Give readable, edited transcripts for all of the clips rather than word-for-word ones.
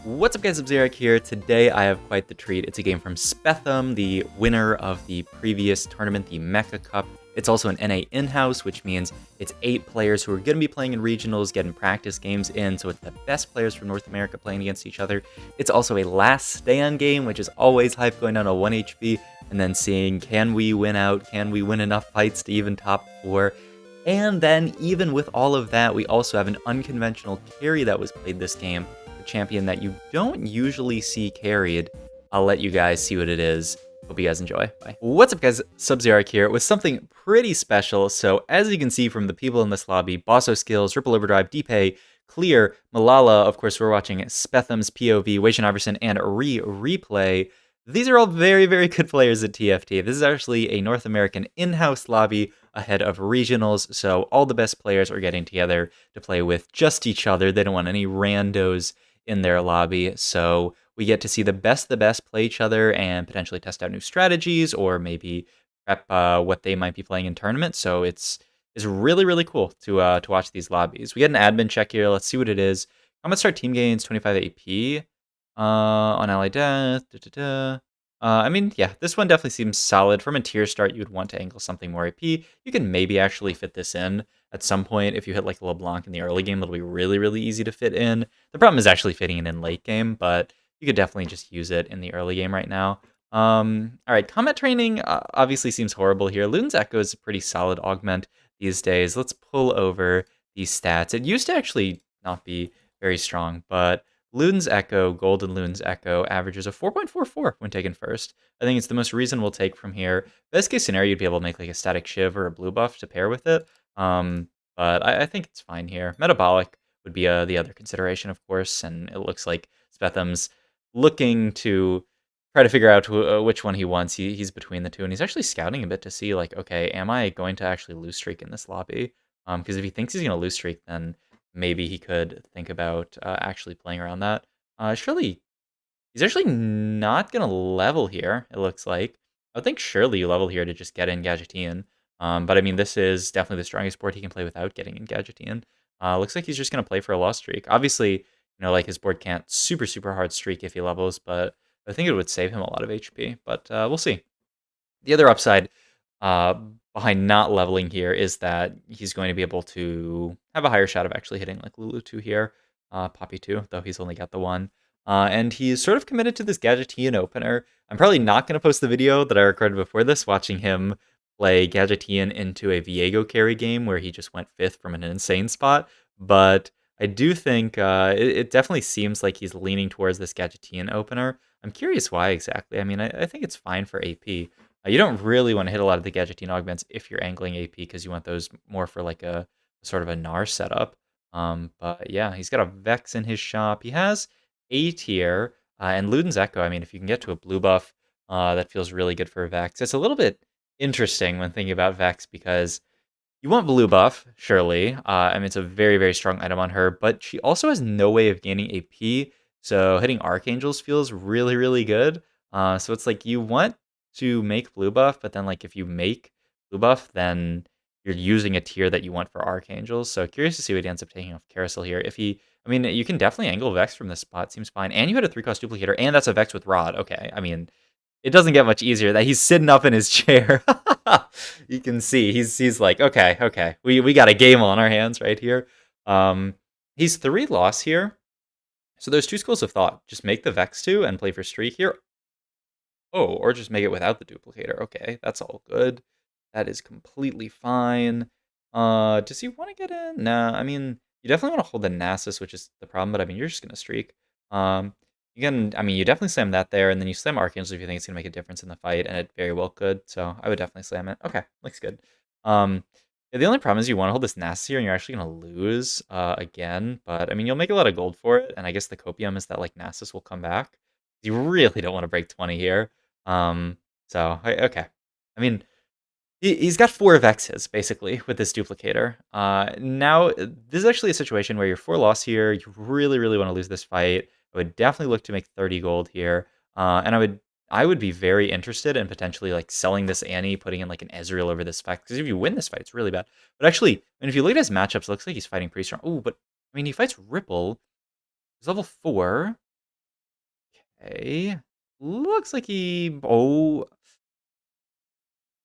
What's up guys, Zeric here. Today I have quite the treat. It's a game from Spethom, the winner of the previous tournament, the Mecha Cup. It's also an NA in-house, which means it's 8 players who are going to be playing in regionals, getting practice games in, so it's the best players from North America playing against each other. It's also a last stand game, which is always hype, going down to 1 HP, and then seeing, can we win out, can we win enough fights to even top 4? And then, even with all of that, we also have an unconventional carry that was played this game, a champion that you don't usually see carried. I'll let you guys see what it is. Hope you guys enjoy. Bye. What's up guys, Sub-Zeric here with something pretty special. So as you can see from the people in this lobby, Bosso Skills, Ripple Overdrive, Deepay, Clear, Malala, of course we're watching Spethom's POV, Weishan Iverson, and Replay. These are all very, very good players at TFT. This is actually a North American in-house lobby ahead of regionals, so all the best players are getting together to play with just each other. They don't want any randos in their lobby, so we get to see the best play each other and potentially test out new strategies or maybe prep what they might be playing in tournaments. So it's really, really cool to watch these lobbies. We get an admin check here. Let's see what it is. Combat start team gains 25 AP on ally death. I mean, yeah, this one definitely seems solid. From a tier start, you'd want to angle something more AP. You can maybe actually fit this in at some point. If you hit like LeBlanc in the early game, it'll be really, really easy to fit in. The problem is actually fitting it in late game, but you could definitely just use it in the early game right now. All right, combat training obviously seems horrible here. Luden's Echo is a pretty solid augment these days. Let's pull over these stats. It used to actually not be very strong, but Luden's Echo, Golden Luden's Echo, averages a 4.44 when taken first. I think it's the most reasonable take from here. Best case scenario, you'd be able to make like a static shiv or a blue buff to pair with it. But I think it's fine here. Metabolic would be the other consideration, of course, and it looks like Spethom's looking to try to figure out which one he wants. He's between the two, and he's actually scouting a bit to see, like, okay, am I going to actually lose streak in this lobby? Because if he thinks he's going to lose streak, then maybe he could think about actually playing around that. Surely, he's actually not going to level here, it looks like. I think surely you level here to just get in Gadgetean. But I mean, this is definitely the strongest board he can play without getting in Gadgetean. Looks like he's just going to play for a loss streak. Obviously, you know, like his board can't super hard streak if he levels, but I think it would save him a lot of HP. But we'll see. The other upside behind not leveling here is that he's going to be able to have a higher shot of actually hitting like Lulu 2 here, Poppy 2, though he's only got the 1. And he's sort of committed to this Gadgetean opener. I'm probably not going to post the video that I recorded before this, watching him play Gadgetean into a Viego carry game where he just went 5th from an insane spot. But I do think it definitely seems like he's leaning towards this Gadgetean opener. I'm curious why exactly. I mean, I think it's fine for AP. You don't really want to hit a lot of the Gadgetean augments if you're angling AP because you want those more for like a sort of a Gnar setup. But yeah, he's got a Vex in his shop. He has A tier and Luden's Echo. I mean, if you can get to a blue buff, that feels really good for a Vex. It's a little bit interesting when thinking about Vex because you want blue buff, surely. I mean, it's a very, very strong item on her, but she also has no way of gaining AP. So hitting Archangels feels really, really good. So it's like you want to make blue buff, but then like if you make blue buff, then you're using a tier that you want for Archangels. So curious to see what he ends up taking off Carousel here. If he, I mean, you can definitely angle Vex from this spot. Seems fine. And you had a 3-cost duplicator, and that's a Vex with Rod. Okay, I mean, it doesn't get much easier. That he's sitting up in his chair. You can see he's like, okay, we got a game on our hands right here. He's 3 loss here. So there's 2 schools of thought. Just make the Vex 2 and play for streak here. Oh, or just make it without the duplicator. Okay, that's all good. That is completely fine. Does he want to get in? Nah, I mean, you definitely want to hold the Nasus, which is the problem, but I mean, you're just going to streak. You can, I mean, you definitely slam that there, and then you slam Archangel if you think it's going to make a difference in the fight, and it very well could, so I would definitely slam it. Okay, looks good. Yeah, the only problem is you want to hold this Nasus here, and you're actually going to lose again, but I mean, you'll make a lot of gold for it, and I guess the copium is that like Nasus will come back. You really don't want to break 20 here. Okay. I mean, he's got 4 Vexes, basically, with this duplicator. Now, this is actually a situation where you're 4 loss here. You really, really want to lose this fight. I would definitely look to make 30 gold here. And I would be very interested in potentially like selling this Annie, putting in like an Ezreal over this fight. Because if you win this fight, it's really bad. But actually, I mean, if you look at his matchups, it looks like he's fighting pretty strong. Oh, but I mean, he fights Ripple. He's level 4. Okay. Looks like he... Oh...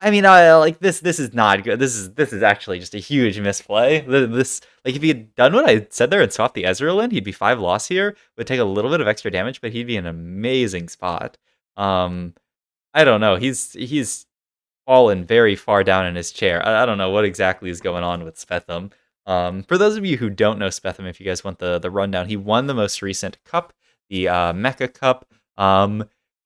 I mean, like this is not good. This is actually just a huge misplay. This like if he had done what I said there and swapped the Ezreal in, he'd be 5 loss here. Would take a little bit of extra damage, but he'd be in an amazing spot. Um, I don't know. He's fallen very far down in his chair. I don't know what exactly is going on with Spethom. For those of you who don't know Spethom, if you guys want the rundown, he won the most recent cup, the Mecha Cup.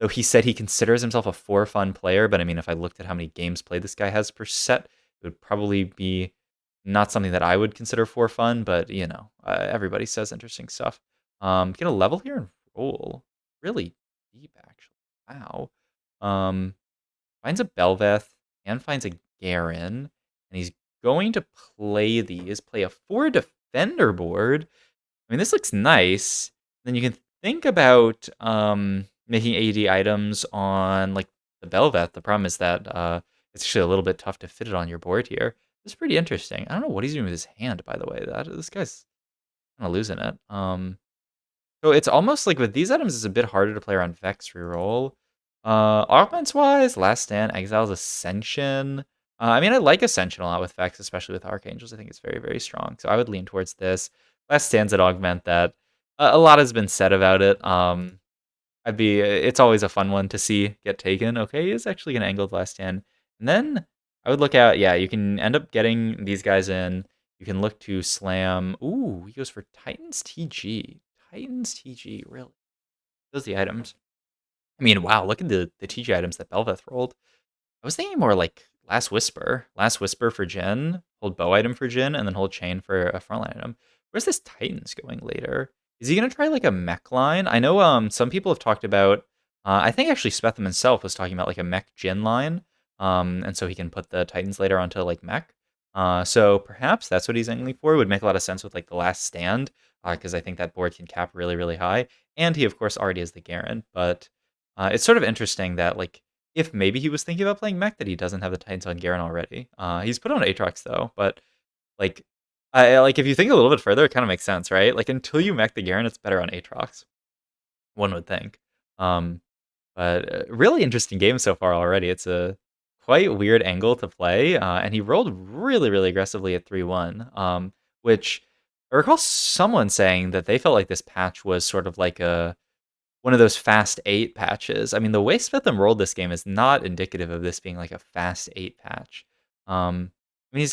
Though he said he considers himself a for fun player, but I mean, if I looked at how many games played this guy has per set, it would probably be not something that I would consider for fun. But you know, everybody says interesting stuff. Get a level here and roll really deep, actually. Wow. Finds a Belveth and finds a Garen, and he's going to play a 4 defender board. I mean, this looks nice. Then you can think about making AD items on like the Belveth. The problem is that it's actually a little bit tough to fit it on your board here. It's pretty interesting. I don't know what he's doing with his hand, by the way. This guy's kind of losing it. So it's almost like with these items, it's a bit harder to play around Vex reroll. Augments wise, Last Stand, Exile's Ascension. I mean, I like Ascension a lot with Vex, especially with Archangels. I think it's very, very strong. So I would lean towards this. Last Stand's at Augment that a lot has been said about it. It's always a fun one to see get taken. Okay, it's actually going to angle the Last Stand. And then I would look at, yeah, you can end up getting these guys in. You can look to slam. Ooh, he goes for Titans TG. Titans TG, really? Those are the items. I mean, wow, look at the TG items that Belveth rolled. I was thinking more like Last Whisper. Last Whisper for Jhin, hold bow item for Jhin, and then hold chain for a frontline item. Where's this Titans going later? Is he gonna try like a mech line? I know some people have talked about I think actually Spethom himself was talking about like a mech Jhin line. And so he can put the Titans later onto like mech. So perhaps that's what he's angling for. It would make a lot of sense with like the Last Stand, because I think that board can cap really, really high. And he of course already has the Garen, but it's sort of interesting that like if maybe he was thinking about playing mech that he doesn't have the Titans on Garen already. He's put on Aatrox though, but like like if you think a little bit further, it kind of makes sense, right? Like until you mech the Garen, it's better on Aatrox, one would think. Um, but really interesting game so far already. It's a quite weird angle to play, and he rolled really, really aggressively at 3-1, which I recall someone saying that they felt like this patch was sort of like one of those fast 8 patches. I mean, the way Spethom rolled this game is not indicative of this being like a fast 8 patch. I mean,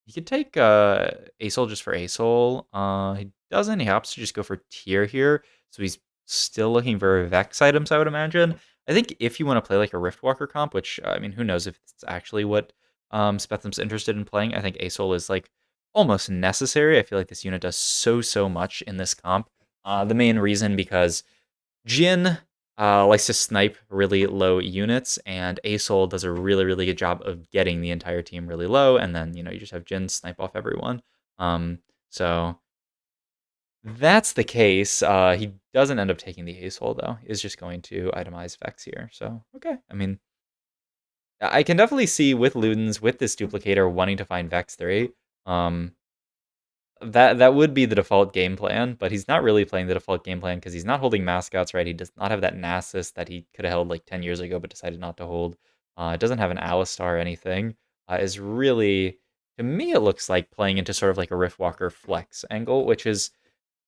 he could take ASOL just for ASOL. He doesn't. He opts to just go for tier here. So he's still looking for Vex items, I would imagine. I think if you want to play like a Riftwalker comp, which, I mean, who knows if it's actually what Spethom's interested in playing. I think ASOL is like almost necessary. I feel like this unit does so much in this comp. The main reason because Jhin likes to snipe really low units, and ASOL does a really, really good job of getting the entire team really low, and then, you know, you just have Jhin snipe off everyone. So that's the case. He doesn't end up taking the ASOL, though. Is just going to itemize Vex here. So, okay. I mean, I can definitely see with Ludens, with this duplicator, wanting to find Vex 3. That would be the default game plan, but he's not really playing the default game plan because he's not holding mascots, right? He does not have that Nasus that he could have held like 10 years ago but decided not to hold. It doesn't have an Alistar or anything. Is really, to me, it looks like playing into sort of like a Riftwalker flex angle, which is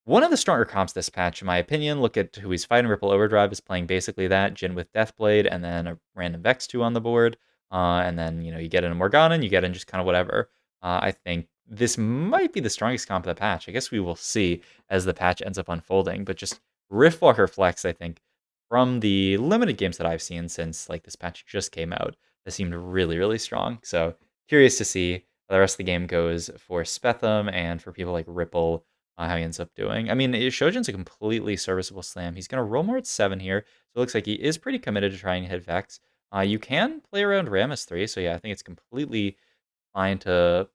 one of the stronger comps this patch, in my opinion. Look at who he's fighting. Ripple Overdrive is playing basically that. Jhin with Deathblade, and then a random Vex 2 on the board. And then, you know, you get in a Morgana, and you get in just kind of whatever. I think this might be the strongest comp of the patch. I guess we will see as the patch ends up unfolding. But just Riftwalker Flex, I think, from the limited games that I've seen since like this patch just came out, has seemed really, really strong. So curious to see how the rest of the game goes for Spethom and for people like Ripple, how he ends up doing. I mean, Shojin's a completely serviceable slam. He's going to roll more at 7 here, so it looks like he is pretty committed to trying to hit Vex. You can play around Rammus 3, so yeah, I think it's completely fine to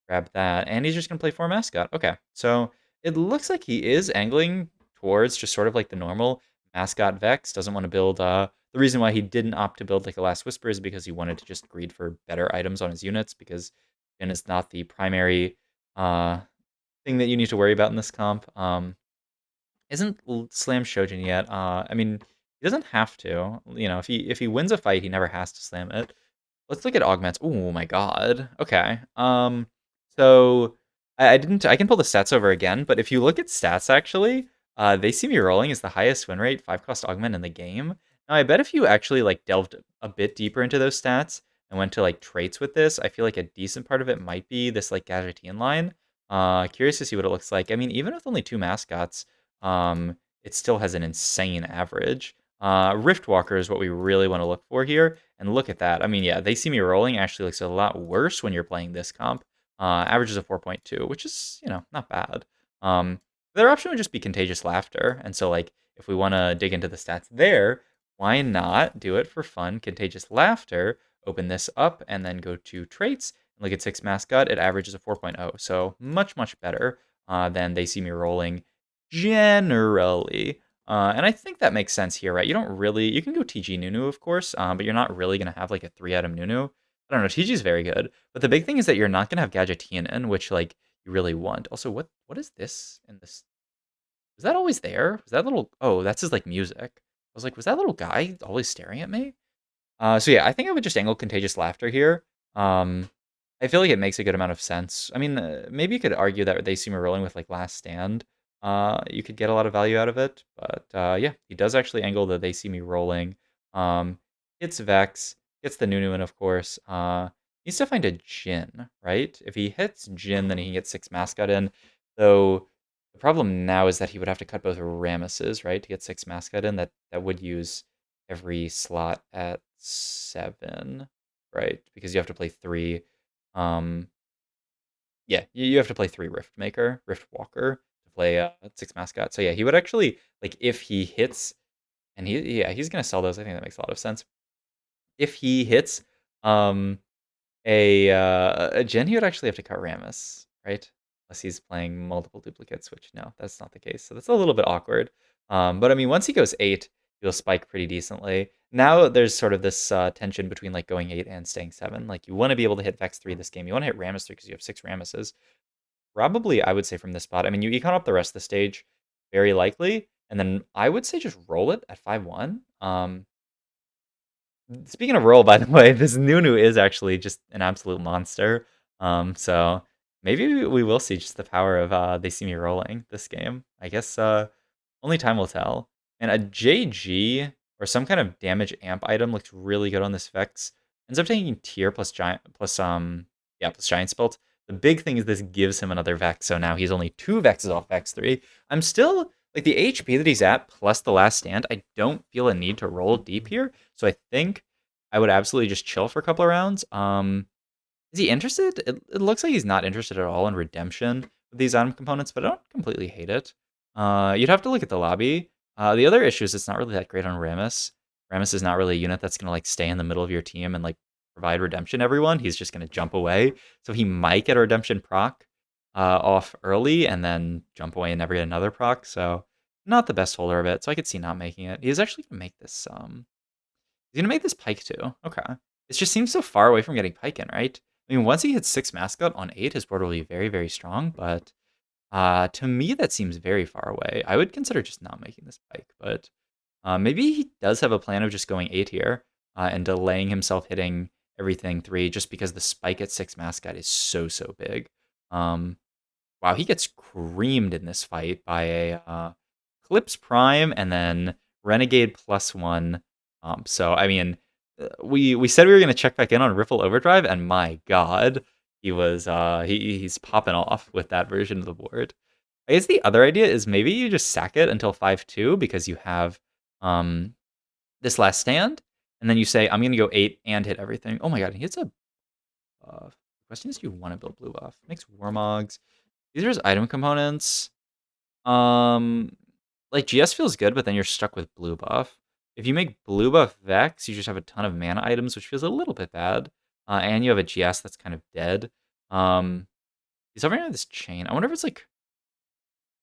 grab that. And he's just going to play 4 Mascot. Okay, so it looks like he is angling towards just sort of like the normal Mascot Vex. Doesn't want to build... the reason why he didn't opt to build like a Last Whisper is because he wanted to just greed for better items on his units, because Jhin is not the primary... thing that you need to worry about in this comp. Isn't slam Shojin yet. I mean, he doesn't have to. You know, if he wins a fight, he never has to slam it. Let's look at augments. Oh my god. Okay. So I didn't. I can pull the stats over again, but if you look at stats, actually, they see me rolling is the highest win rate 5-cost augment in the game. Now I bet if you actually like delved a bit deeper into those stats and went to like traits with this, I feel like a decent part of it might be this like Gadgetean line. Curious to see what it looks like. I mean, even with only 2 mascots, it still has an insane average. Riftwalker is what we really want to look for here. And look at that. I mean, yeah, they see me rolling actually looks a lot worse when you're playing this comp. Average is a 4.2, which is, not bad. The other option would just be Contagious Laughter. And so, like, if we want to dig into the stats there, why not do it for fun? Contagious Laughter, open this up, and then go to Traits. And look at 6 Mascot. It averages a 4.0. So much, much better than they see me rolling generally. And I think that makes sense here, right? You can go TG Nunu, of course, but you're not really going to have like a 3-item Nunu. I don't know, TG is very good. But the big thing is that you're not going to have Gadgetean in, which like you really want. Also, what is this in this? Was that always there? Was that little, oh, that's his like music. I was like, was that little guy always staring at me? So yeah, I think I would just angle Contagious Laughter here. I feel like it makes a good amount of sense. I mean, maybe you could argue that they see me rolling with like Last Stand. You could get a lot of value out of it, but yeah, he does actually angle the they see me rolling. Hits Vex, gets the Nunu in, of course. Needs to find a Jin, right? If he hits Jin, then he can get 6 Mascot in. Though the problem now is that he would have to cut both Ramesses, right, to get 6 Mascot in. That would use every slot at 7, right? Because you have to play 3. Um, yeah, you have to play 3 Rift Walker to play 6 Mascot. So yeah, he would actually like if he hits, and he's gonna sell those. I think that makes a lot of sense. If he hits um a Gen, he would actually have to cut Rammus, right? Unless he's playing multiple duplicates, which no, that's not the case. So that's a little bit awkward. But I mean, once he goes 8, he'll spike pretty decently. Now there's sort of this tension between like going 8 and staying 7. Like you want to be able to hit Vex 3 this game. You want to hit Rammus 3 because you have 6 Rammuses. Probably, I would say from this spot. I mean, you econ up the rest of the stage, very likely. And then I would say just roll it at 5-1. Speaking of roll, by the way, this Nunu is actually just an absolute monster. So maybe we will see just the power of they see me rolling this game. I guess only time will tell. And a JG or some kind of damage amp item looks really good on this Vex. Ends up taking tier plus giant plus giant spelt. The big thing is this gives him another Vex, so now he's only 2 Vexes off Vex 3. I'm still like the HP that he's at plus the last stand, I don't feel a need to roll deep here. So I think I would absolutely just chill for a couple of rounds. Is he interested? It looks like he's not interested at all in redemption with these item components, but I don't completely hate it. You'd have to look at the lobby. The other issue is it's not really that great on Rammus. Rammus is not really a unit that's gonna like stay in the middle of your team and like provide redemption to everyone. He's just gonna jump away. So he might get a redemption proc off early and then jump away and never get another proc. So not the best holder of it. So I could see not making it. He's actually gonna make this he's gonna make this Pike too. Okay. It just seems so far away from getting Pike in, right? I mean, once he hits 6 Mascot on 8, his board will be very, very strong, but to me, that seems very far away. I would consider just not making this Pike, but maybe he does have a plan of just going 8 here and delaying himself hitting everything 3 just because the spike at 6 Mascot is so, so big. Wow, he gets creamed in this fight by a Clips Prime and then Renegade +1. So, I mean, we said we were going to check back in on Ripple Overdrive, and my god, he's popping off with that version of the board. I guess the other idea is maybe you just sack it until 5-2 because you have this last stand, and then you say, I'm going to go 8 and hit everything. Oh my god, he hits a buff. The question is, do you want to build blue buff? Makes Warmogs. These are his item components. Like GS feels good, but then you're stuck with blue buff. If you make blue buff Vex, you just have a ton of mana items, which feels a little bit bad. And you have a GS that's kind of dead. He's hovering on this chain. I wonder if it's like,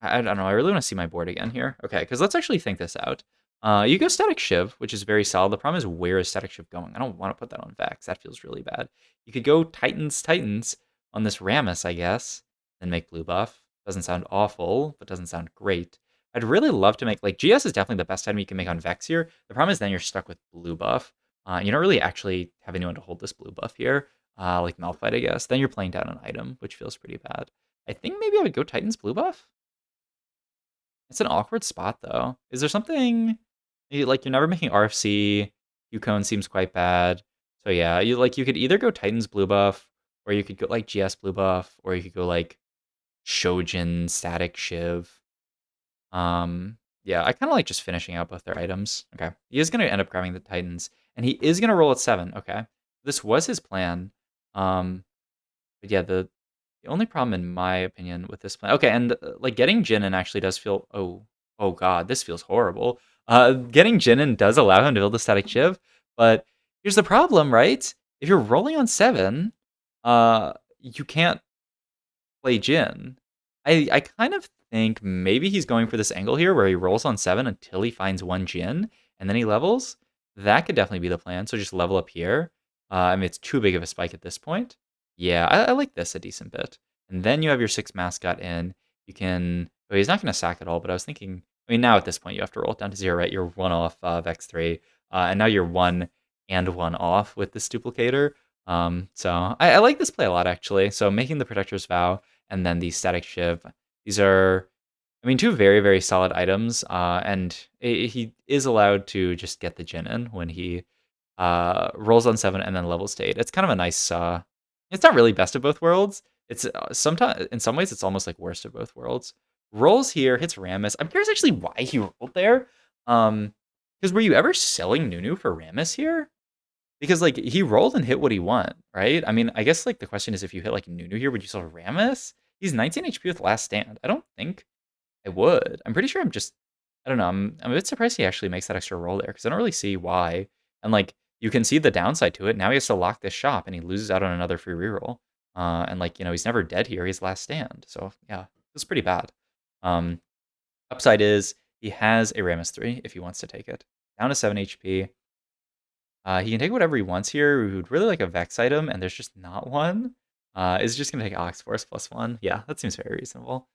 I don't know. I really want to see my board again here. Okay, because let's actually think this out. You go Static Shiv, which is very solid. The problem is, where is Static Shiv going? I don't want to put that on Vex. That feels really bad. You could go Titans on this Rammus, I guess, and make blue buff. Doesn't sound awful, but doesn't sound great. I'd really love to make, like, GS is definitely the best item you can make on Vex here. The problem is then you're stuck with blue buff. You don't really actually have anyone to hold this blue buff here, like Malphite, I guess. Then you're playing down an item, which feels pretty bad. I think maybe I would go Titan's blue buff. It's an awkward spot, though. Is there something, like, you're never making RFC, Q-Cone seems quite bad. So yeah, you could either go Titan's blue buff, or you could go, like, GS blue buff, or you could go, like, Shojin, Static Shiv. Yeah, I kind of like just finishing out both their items. Okay, he is going to end up grabbing the Titans, and he is going to roll at 7. Okay, this was his plan. But yeah, the only problem, in my opinion, with this plan. Okay, and like getting Jinin actually does feel. Oh god, this feels horrible. Getting Jinin does allow him to build a Static Shiv, but here's the problem, right? If you're rolling on 7, you can't play Jin. I kind of think maybe he's going for this angle here where he rolls on 7 until he finds one Jin, and then he levels. That could definitely be the plan, so just level up here. I mean, it's too big of a spike at this point. Yeah, I like this a decent bit. And then you have your 6 Mascot in. You can... Well, he's not going to sack at all, but I was thinking... I mean, now at this point, you have to roll it down to 0, right? You're 1 off Vex 3, and now you're 1 and 1 off with this duplicator. So I like this play a lot, actually. So making the Protector's Vow and then the Static Shiv. These are, I mean, 2 very, very solid items, and he is allowed to just get the Jin in when he rolls on 7 and then levels to 8. It's kind of a nice, it's not really best of both worlds. It's sometimes, in some ways, it's almost like worst of both worlds. Rolls here, hits Rammus. I'm curious actually why he rolled there. Because were you ever selling Nunu for Rammus here? Because, like, he rolled and hit what he want, right? I mean, I guess, like, the question is if you hit, like, Nunu here, would you sell Rammus? He's 19 HP with Last Stand. I don't think I would. I'm pretty sure I don't know. I'm a bit surprised he actually makes that extra roll there, because I don't really see why. And, like, you can see the downside to it. Now he has to lock this shop, and he loses out on another free reroll. And, like, you know, he's never dead here. He's Last Stand. So, yeah, it's pretty bad. Upside is he has a Rammus 3 if he wants to take it. Down to 7 HP. He can take whatever he wants here. We would really like a Vex item, and there's just not one. Is just going to take Ox Force +1. Yeah, that seems very reasonable.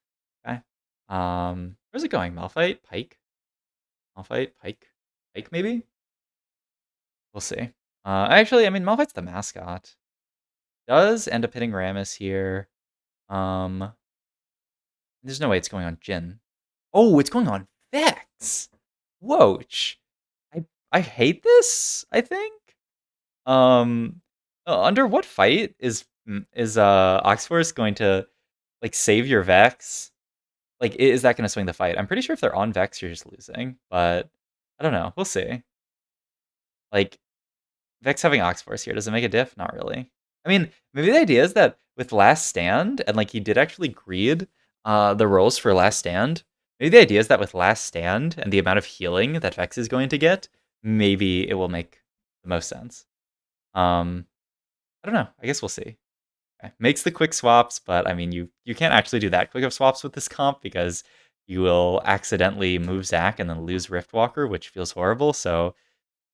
Okay. Where's it going? Malphite? Pike? Malphite? Pike? Pike, maybe? We'll see. Actually, I mean, Malphite's the mascot. Does end up hitting Rammus here. There's no way it's going on Jin. Oh, it's going on Vex! Whoach. I hate this, I think. Under what fight is Oxforce going to, like, save your Vex? Like, is that going to swing the fight? I'm pretty sure if they're on Vex, you're just losing. But I don't know. We'll see. Like, Vex having Oxforce here, does it make a diff? Not really. I mean, maybe the idea is that with Last Stand, and, like, he did actually greed the rolls for Last Stand. Maybe the idea is that with Last Stand and the amount of healing that Vex is going to get, maybe it will make the most sense. I don't know. I guess we'll see. Okay. Makes the quick swaps, but I mean, you can't actually do that quick of swaps with this comp because you will accidentally move Zac and then lose Riftwalker, which feels horrible. So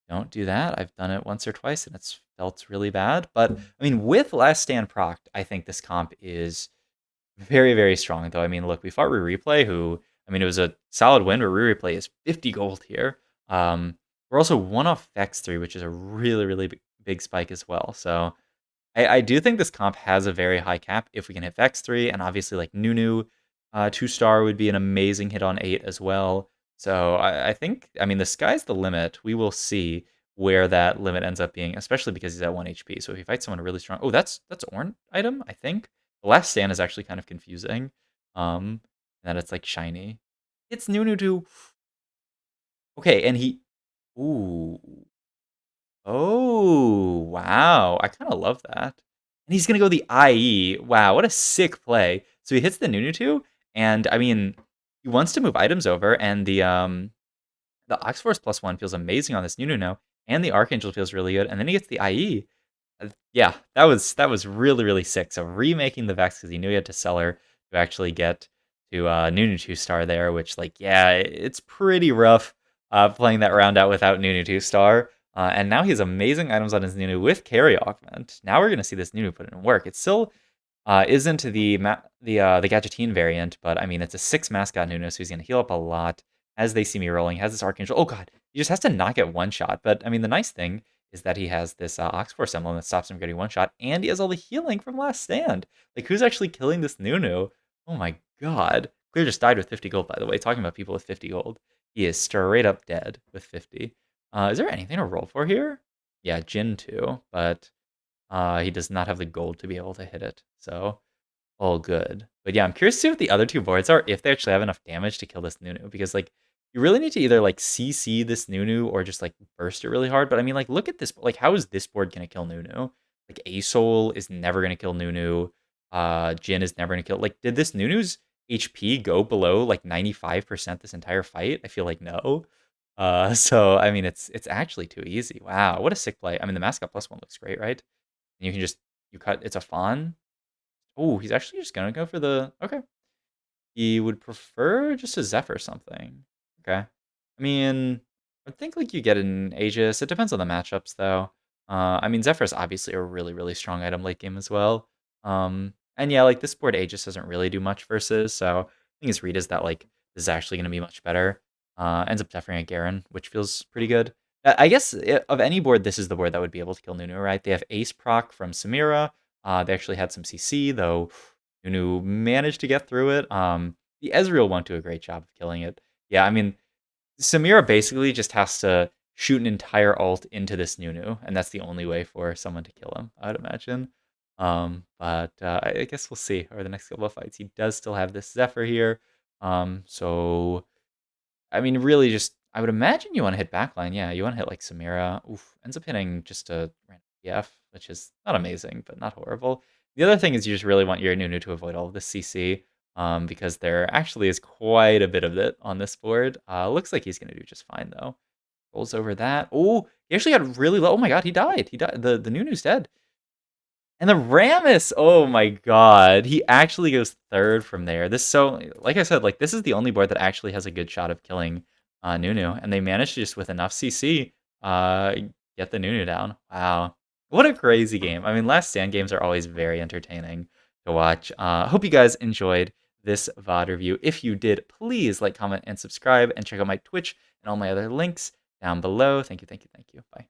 don't do that. I've done it once or twice and it's felt really bad. But I mean, with Last Stand procced, I think this comp is very, very strong. Though, I mean, look, we fought Replay, who, I mean, it was a solid win, but Replay is 50 gold here. We're also 1 off Vex 3, which is a really, really big spike as well. So I do think this comp has a very high cap if we can hit Vex 3, and obviously, like, Nunu 2-star would be an amazing hit on 8 as well. So I think, I mean, the sky's the limit. We will see where that limit ends up being, especially because he's at 1 HP. So if he fights someone really strong... Oh, that's Ornn item, I think. The Last Stand is actually kind of confusing. And that it's, like, shiny. It's Nunu too. Okay, and he... Ooh. Oh, wow. I kind of love that. And he's going to go the IE. Wow, what a sick play. So he hits the Nunu 2, and I mean, he wants to move items over, and the Oxforce +1 feels amazing on this Nunu now, and the Archangel feels really good, and then he gets the IE. Yeah, that was really, really sick. So remaking the Vex because he knew he had to sell her to actually get to Nunu 2-star there, which, like, yeah, it's pretty rough playing that round out without Nunu 2-star. And now he has amazing items on his Nunu with carry augment. Now we're going to see this Nunu put in work. It's still Isn't the Gadgeteen variant, but I mean it's a 6 Mascot Nunu, so he's gonna heal up a lot as they see me rolling. Has this Archangel. Oh god, he just has to not get one shot. But I mean the nice thing is that he has this Oxforce emblem that stops him getting one shot, and he has all the healing from Last Stand. Like who's actually killing this Nunu? Oh my god. Clear just died with 50 gold, by the way. Talking about people with 50 gold. He is straight up dead with 50. Is there anything to roll for here? Yeah, Jin too, but he does not have the gold to be able to hit it. So all good. But yeah, I'm curious to see what the other two boards are, if they actually have enough damage to kill this Nunu. Because like you really need to either like CC this Nunu or just like burst it really hard. But I mean, like, look at this. Like, how is this board gonna kill Nunu? Like A-Soul is never gonna kill Nunu. Jin is never gonna kill. Like, did this Nunu's HP go below like 95% this entire fight? I feel like no. So I mean it's actually too easy. Wow, what a sick play. I mean the mascot plus one looks great, right? And you can just you cut it's a fawn. Oh, he's actually just gonna go for the okay. He would prefer just a Zephyr something. Okay. I mean, I think like you get an Aegis. It depends on the matchups though. I mean Zephyr is obviously a really, really strong item late game as well. And yeah, like this board Aegis doesn't really do much versus, so I think his read is that like this is actually gonna be much better. Ends up deferring a Garen, which feels pretty good. I guess of any board, this is the board that would be able to kill Nunu, right? They have Ace proc from Samira. They actually had some CC, though Nunu managed to get through it. The Ezreal won't do a great job of killing it. Yeah, I mean, Samira basically just has to shoot an entire ult into this Nunu, and that's the only way for someone to kill him, I would imagine. But I guess we'll see over the next couple of fights. He does still have this Zephyr here. So I mean, really, just I would imagine you want to hit backline. Yeah, you want to hit like Samira. Oof, ends up hitting just a random PF, which is not amazing, but not horrible. The other thing is you just really want your Nunu to avoid all of this CC, because there actually is quite a bit of it on this board. Looks like he's gonna do just fine though. Rolls over that. Oh, he actually got really low. Oh my god, he died. He died. The Nunu's dead. And the Rammus, oh my god, he actually goes third from there. This so, like I said, like this is the only board that actually has a good shot of killing Nunu, and they managed to just with enough CC get the Nunu down. Wow, what a crazy game! I mean, Last Stand games are always very entertaining to watch. Hope you guys enjoyed this VOD review. If you did, please like, comment, and subscribe, and check out my Twitch and all my other links down below. Thank you, thank you, thank you. Bye.